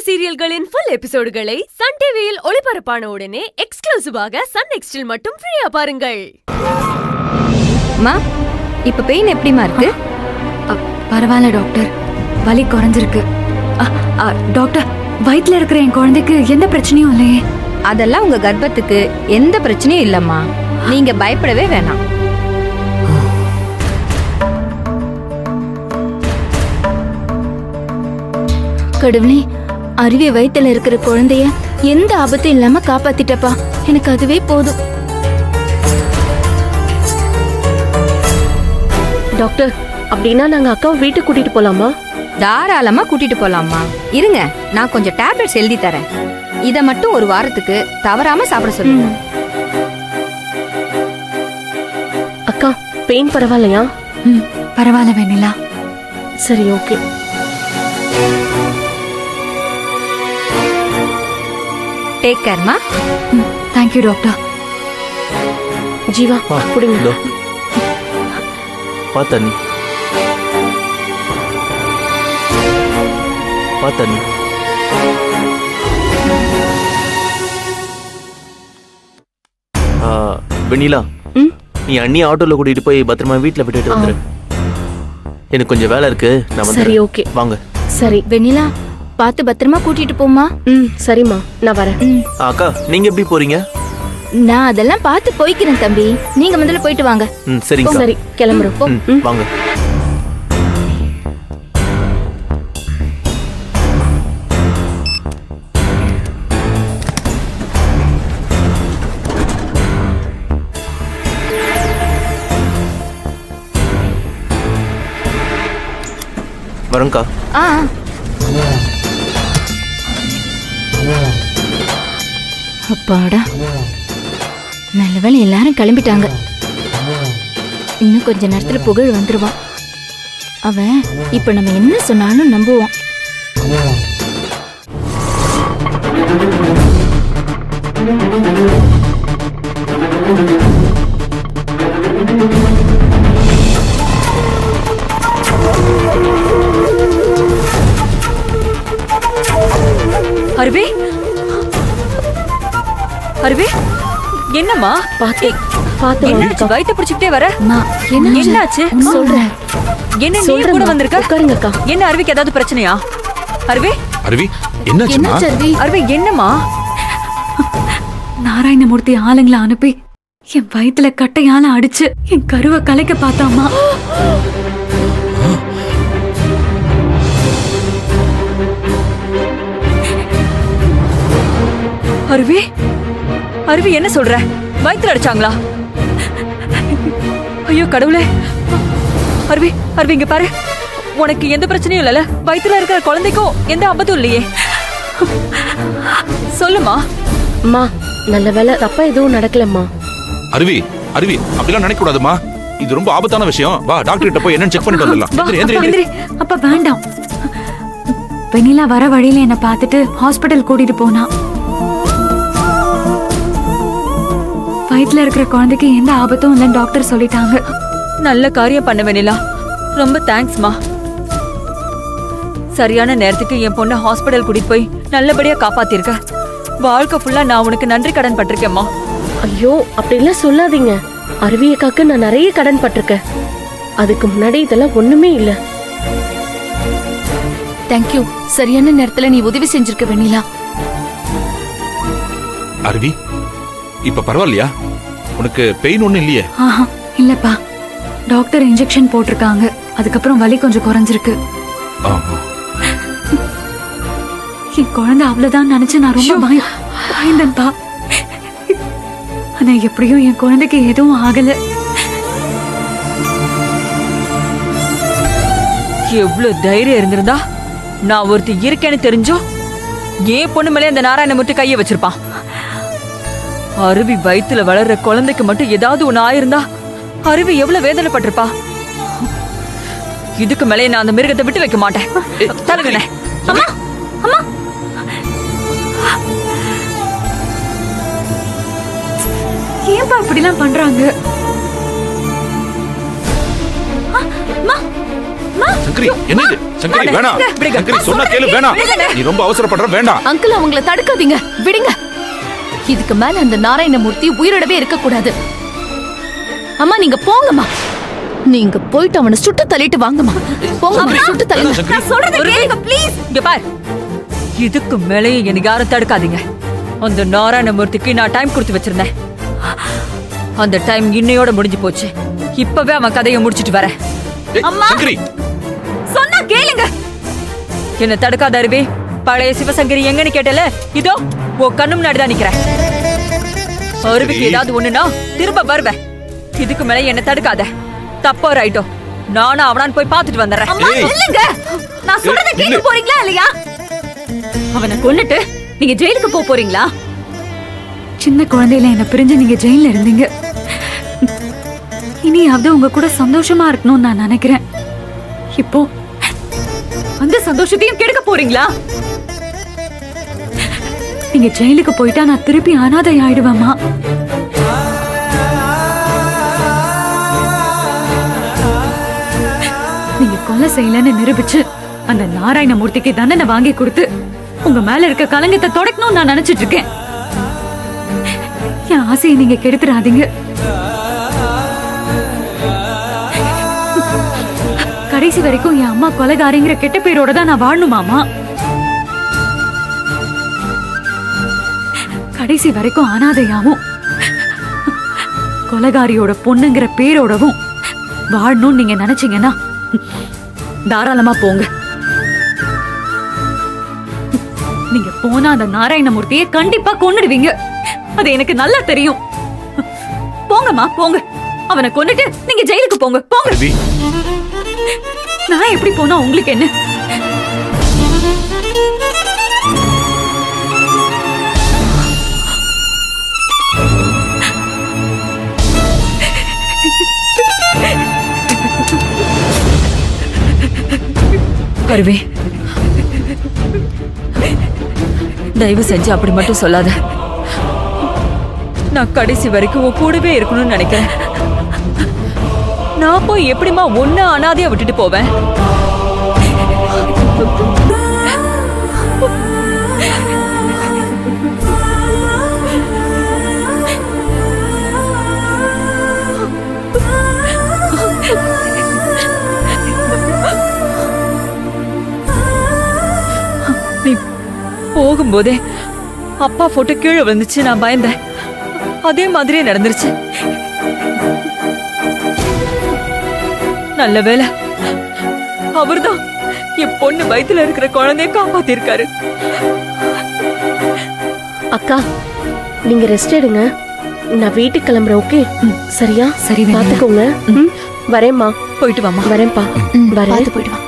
சீரியல்களின் full எபிசோடுகளை Sun டிவியில் ஒளிபரப்பான உடனே எக்ஸ்க்ளூசிவாக சன் நெக்ஸ்டில் மட்டும் ஃப்ரீயா பாருங்கள். மா, இப்ப பெயின் எப்படிமா இருக்கு? பரவாயில்ல டாக்டர், வலி குறைஞ்சிருக்கு. டாக்டர், வயிற்றுல இருக்கிற என் குழந்தைக்கு எந்த பிரச்சனையும் இல்லையே? அதெல்லாம் உங்க கர்ப்பத்துக்கு எந்த பிரச்சனையும் இல்லம்மா, நீங்க பயப்படவே வேணாம். கடவுளே, அருவி வயிற்றுல இருக்கிற குழந்தைய எந்த ஆபத்தும் இல்லாம காப்பாத்திட்டப்பா, எனக்கு அதுவே போதும். டாக்டர், அப்படின்னா நாங்க அக்காவை வீட்டுக்கு கூட்டிட்டு போலாமா? தாராளமா கூட்டிட்டு போலாமா. இருங்க, நான் கொஞ்சம் டேப்லெட்ஸ் எழுதி தரேன். இத மட்டும் ஒரு வாரத்துக்கு தவறாம சாப்பிட சொல்லுங்க. அக்கா, பெயின் பரவாயில்லையா? பரவாயில்ல வெண்ணிலா. சரி, ஓகே. டேக் கேர்மா. Thank you doctor. ஜீவா, குடிங்க. பாத்தண்ணி பாத்தண்ணி. வெண்ணிலா, நீ அண்ணி ஆட்டோல கூட்டிட்டு போய் பத்திரமா வீட்டுல விட்டுட்டு வந்துரு. எனக்கு கொஞ்சம் வேலை இருக்கு, நான் வந்து. சரி, ஓகே, வாங்க. சரி வெண்ணிலா, பார்த்து பத்திரமா கூட்டிட்டு போமா. சரிம்மா, நான் வரேன். அக்கா, நீங்க எப்படி போறீங்க? நான் அதெல்லாம் பார்த்து போய்க்கிறேன் தம்பி, நீங்க முதல்ல போயிட்டு வாங்க. சரிங்க. சரி, கிளம்புறோம். வாங்க. வரங்கா. அப்பாடா, நல்ல வேளை எல்லாரும் கிளம்பிட்டாங்க. இன்னும் கொஞ்ச நேரத்துல புகழ் வந்துருவான். அவன் இப்ப நம்ம என்ன சொன்னாலும் நம்புவான். அருவி, அருவி, என்னம்மா? பாத்து என்னாச்சு? வயித்தை பிடிச்சுக்கிட்டே வர. என்னாச்சு சொல்றேன். என்ன நீ கூட வந்திருக்க? உட்காருங்க அக்கா. என்ன அருவிக்கு ஏதாவது பிரச்சனையா? அருவி, அருவி, என்னாச்சுமா? அருவி, என்னம்மா? நாராயணமூர்த்தி ஆளுங்களை அனுப்பி என் வயித்துல கட்டையால அடிச்சு என் கருவை கலைக்க பார்த்தாமா. அருவி, அருவி, என்ன சொல்ற? வயித்துல அடிச்சாங்களா? ஐயோ கடவுளே. அருவி, அருவி, இங்க பாரு, உனக்கு எந்த பிரச்சனையும் இல்லல? வயித்துல இருக்கிற குழந்தைக்கும் எந்த ஆபத்தும் இல்லையே? சொல்லுமா. அம்மா, நல்ல வேலை, தப்பா எதுவும் நடக்கலம்மா. அருவி, அருவி, அப்படிலாம் நினைக்க கூடாதுமா. இது ரொம்ப ஆபத்தான விஷயம். வா, டாக்டர் கிட்ட போய் என்னன்னு செக் பண்ணிட்டு வந்துடலாம். அப்ப வேண்டாம். வெண்ணிலா வர வழியில என்ன பார்த்துட்டு ஹாஸ்பிட்டல் கூட்டிட்டு போனா. வயிற்றுல இருக்கிற குழந்தைக்கு எந்த ஆபத்தும் இல்லைன்னு டாக்டர் சொல்லிட்டாங்க. நல்ல காரியம் பண்ண வேணிலா, ரொம்ப தேங்க்ஸ்மா. சரியான நேரத்துக்கு என் பொண்ணை ஹாஸ்பிட்டல் கூட்டிட்டு போய் நல்லபடியா காப்பாத்திருக்க. வாழ்க்கை ஃபுல்லா நான் உனக்கு நன்றி கடன் பட்டிருக்கேம்மா. ஐயோ, அப்படிலாம் சொல்லாதீங்க. அருவியக்காக்கு நான் நிறைய கடன் பட்டிருக்கேன். அதுக்கு முன்னாடி இதெல்லாம் ஒண்ணுமே இல்ல. தேங்க்யூ. சரியான நேரத்துல நீ உதவி செஞ்சிருக்க வெண்ணிலா. அருவி, இப்ப பரவாயில்லையா? உனக்கு பெயின் ஒண்ணும் இல்லையே? இல்லப்பா, டாக்டர் இன்ஜெக்ஷன் போட்டிருக்காங்க. அதுக்கப்புறம் வலி கொஞ்சம் குறைஞ்சிருக்கு. என் குழந்தை அவ்வளவுதான் நினைச்சு நான் ரொம்ப பயந்தேன்ப்பா. ஆனா எப்படியும் என் குழந்தைக்கு எதுவும் ஆகல. எவ்வளவு தைரியம் இருந்திருந்தா நான் ஒருத்தி இருக்கேன்னு தெரிஞ்சோ ஏன் பொண்ணு மேலே அந்த நாராயணமூர்த்தி கைய வச்சிருப்பான். அருவி வயித்துல வளர்ற குழந்தைக்கு மட்டும் ஏதாவது ஒண்ணு ஆயிருந்தா அருவி எவ்வளவு வேதனைப்பட்டிருப்பா. இதுக்கு மேலே நான் அந்த மிருகத்தை விட்டு வைக்க மாட்டேன். தருங்கண்ணே. அம்மா, அம்மா, ஏன்பா இப்படிலாம் பண்றாங்க? சங்கரி என்ன இது சங்கரி வேணாம் சங்கரி சொன்னா கேளு வேணாம் நீ ரொம்ப அவசரப்படுற வேண்டாம் அங்கிள் அவங்கள தடுக்காதீங்க விடுங்க இதுக்கு மேல அந்த நாராயணமூர்த்தி உயிரோடவே இருக்க கூடாது அம்மா நீங்க போங்கம்மா நீங்க போயிட்டு அவனை சுட்டு தள்ளிட்டு வாங்கம்மா போங்க சுட்டு தள்ளுங்க சங்கரி சொல்றத கேளுங்க ப்ளீஸ். இங்க பார், இதுக்கு மேலேயே எனக்கு யாரும் தடுக்காதீங்க. அந்த நாராயணமூர்த்திக்கு நான் டைம் கொடுத்து வச்சிருந்தேன். அந்த டைம் இன்னையோட முடிஞ்சு போச்சு. இப்பவே அவன் கதையை முடிச்சிட்டு வரேன். ஏய், சங்கரி சொன்னா கேளுங்க. என்ன தடுக்காத அருவி. பழைய சிவசங்கரி எங்கன்னு கேட்டல, இதோ உன் கண்ணு முன்னாடி தான் நிக்கிறேன். அருவிக்கு ஏதாவது ஒண்ணுனா திரும்ப வருவேன். இதுக்கு மேல என்ன தடுக்காத. தப்பா ரைட்டோ, நானும் அவனான் போய் பாத்துட்டு வந்துடுறேன். ஏய். இல்லங்க, நான் சொல்றத ஏய், கேட்க இல்ல. போறீங்களா இல்லையா? அவனை கொன்னுட்டு நீங்க ஜெயிலுக்கு போறீங்களா? சின்ன குழந்தையில என்ன பிரிஞ்சு நீங்க ஜெயில இருந்தீங்க. இனியாவது உங்க கூட சந்தோஷமா இருக்கணும்னு நான் நினைக்கிறேன். இப்போ அந்த சந்தோஷத்தையும் கெடுக்க போறீங்களா? நீங்க ஜெயிலுக்கு போயிட்டா நான் திருப்பி அனாதை ஆயிடுவேம்மா. நீங்க கொலை செய்யலன்னு நிரூபிச்சு அந்த நாராயணமூர்த்திக்கு தண்டனை வாங்கி கொடுத்து உங்க மேல இருக்க கலங்கத்தை தொடக்கணும்னு நான் நினைச்சிட்டு இருக்கேன். என் ஆசையை நீங்க கெடுத்துறாதீங்க. கடைசி வரைக்கும் என் அம்மா கொலைகாரிங்கிற கெட்ட பேரோட தான் நான் வாழணுமாமா? கடைசி வரைக்கும் அனாதையாவும் கொலைகாரியோட பொண்ணுங்கிற பேரோடவும் வாழணும்னு நீங்க நினைச்சீங்கன்னா தாராளமா போங்க. நீங்க போனா அந்த நாராயணமூர்த்தியை கண்டிப்பா கொன்னுடுவீங்க. அது எனக்கு நல்லா தெரியும். போங்கம்மா போங்க. அவனை கொன்னுட்டு நீங்க ஜெயிலுக்கு போங்க. போங்க. அருவி நான் எப்படி போனா உங்களுக்கு என்ன? அருவி, தயவு செஞ்சு அப்படி மட்டும் சொல்லாத. நான் கடைசி வரைக்கும் உன் கூடவே இருக்கணும்னு நினைக்கிறேன். நான் போய் எப்படிமா ஒன்னு அனாதையா விட்டுட்டு போவேன்? நீ போகும்போதே அப்பா போட்டோ கீழே விழுந்துச்சு. நான் பயந்தேன். அதே மாதிரியே நடந்துருச்சு. நல்ல வேளை அவர்தான் என் பொண்ணு வயித்துல இருக்கிற குழந்தைய காப்பாத்திருக்காரு. அக்கா நீங்க ரெஸ்ட் எடுங்க, நான் வீட்டுக்கு கிளம்புறேன். ஓகே சரியா? சரி, வெண்ணிலா. பாத்துக்கோங்க. வரேம்மா. போயிட்டு வாமா. வரேன்ப்பா. வரேன். பார்த்து போயிட்டு வா